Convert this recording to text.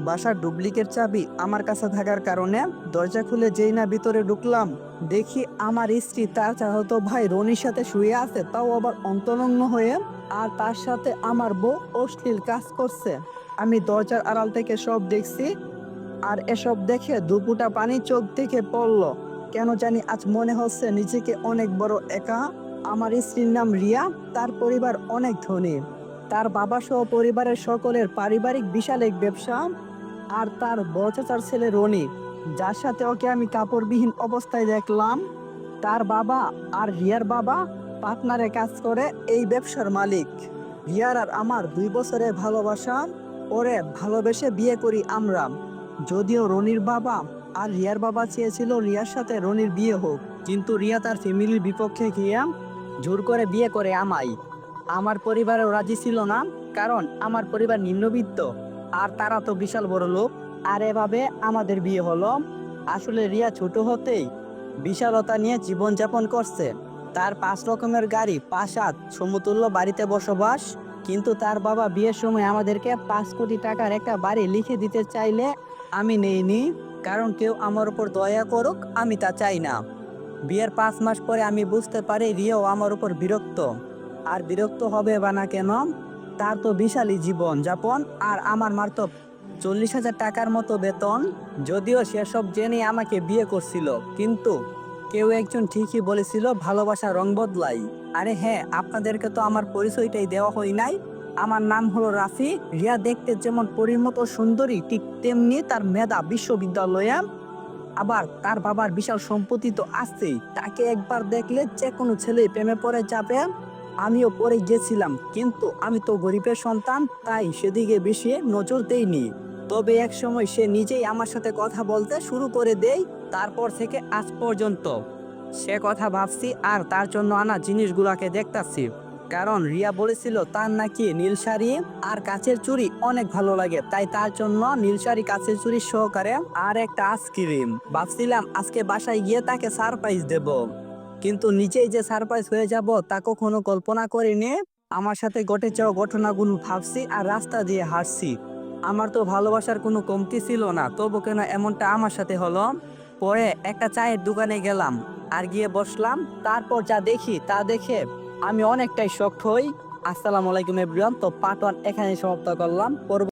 বাসার ডুপ্লিকেট চাবি আমার কাছে থাকার কারণে দরজা খুলে যেই না ভিতরে ঢুকলাম, দেখি আমার স্ত্রী তার চাচাতো ভাই রনির সাথে শুয়ে আছে, তাও আবার অন্তরঙ্গ হয়ে। আর তার সাথে আমার বউ অশ্লীল কাজ করছে। আমি দরজার আড়াল থেকে সব দেখছি। আর এসব দেখে দুপুটা পানি চোখ থেকে পড়লো। কেন জানি আজ মনে হচ্ছে নিজেকে অনেক বড় একা। আমার স্ত্রীর নাম রিয়া। তার পরিবার অনেক ধনী। তার বাবা সহ পরিবারের সকলের পারিবারিক বিশাল এক ব্যবসা। আর তার বড় চাচার ছেলে রনি, যার সাথে ওকে আমি কাপড়বিহীন অবস্থায় দেখলাম, তার বাবা আর রিয়ার বাবা পার্টনারে কাজ করে এই ব্যবসার মালিক। রিয়ার আর আমার 2 বছরের ভালোবাসা। ওরে ভালোবেসে বিয়ে করি আমরা। যদিও রনির বাবা আর রিয়ার বাবা চেয়েছিল রিয়ার সাথে রনির বিয়ে হোক, কিন্তু রিয়া তার ফ্যামিলির বিপক্ষে গিয়ে জোর করে বিয়ে করে আমায়। আমার পরিবারেও রাজি ছিল না, কারণ আমার পরিবার নিম্নবিত্ত আর তারা তো বিশাল বড় লোক। আর এভাবে আমাদের বিয়ে হলো। আসলে রিয়া ছোট হতেই বিশালতা নিয়ে জীবনযাপন করছে। তার 5 রকমের গাড়ি, 5 হাত সমতুল্য বাড়িতে বসবাস। কিন্তু তার বাবা বিয়ের সময় আমাদেরকে 5 কোটি টাকার একটা বাড়ি লিখে দিতে চাইলে আমি নেইনি, কারণ কেউ আমার উপর দয়া করুক আমি তা চাই না। বিয়ের 5 মাস পরে আমি বুঝতে পারি রিয়াও আমার উপর বিরক্ত। আর বিরক্ত হবে বা না কেন, তার তো বিশালই জীবন যাপন, আর আমার মার তো 40,000 টাকার মতো বেতন। যদিও সেসব জেনে আমাকে বিয়ে করছিল, কিন্তু কেউ একজন ঠিকই বলেছিল ভালোবাসা রং বদলাই। আরে হ্যাঁ, আপনাদেরকে তো আমার পরিচয়টাই দেওয়া হয় নাই। আমার নাম হলো রাফি। রিয়া দেখতে যেমন পরীর মতো সুন্দরী, ঠিক তেমনি তার মেধা বিশ্ববিদ্যালয়ে। আবার তার বাবার বিশাল সম্পত্তি তো আছেই। তাকে একবার দেখলে যে কোনো ছেলে প্রেমে পড়ে যাবে। আমিও পড়ে গেছিলাম, কিন্তু আমি তো গরিবের সন্তান, তাই সেদিকে বেশি নজর দেইনি। তবে এক সময় সে নিজেই আমার সাথে কথা বলতে শুরু করে দেয়। তারপর থেকে আজ পর্যন্ত সে কথা ভাবছি আর তার জন্য আনা জিনিসগুলাকে দেখতাছি। কারণ রিয়া বলেছিল তার নাকি নীল শাড়ি আর কাচের চুড়ি অনেক ভালো লাগে, তাই তার জন্য নীল শাড়ি, কাচের চুড়ি সহকারে আর একটা আইসক্রিম। ভাবছিলাম আজকে বাসায় গিয়ে তাকে সারপ্রাইজ দেব, কিন্তু নিজেই যে সারপ্রাইজ হয়ে যাব তা কখনো কল্পনা করিনি। আমার সাথে ঘটে যাওয়া ঘটনাগুলো ভাবছি আর রাস্তা দিয়ে হাঁটছি। আমার তো ভালোবাসার কোনো কমতি ছিল না, তবু কেন এমনটা আমার সাথে হলো। পরে একটা চায়ের দোকানে গেলাম আর গিয়ে বসলাম। তারপর যা দেখি তা দেখে আমি অনেকটাই শকড হই। আসসালামু আলাইকুম এভরিওয়ান। তো পার্ট 1 এখানে সমাপ্ত করলাম।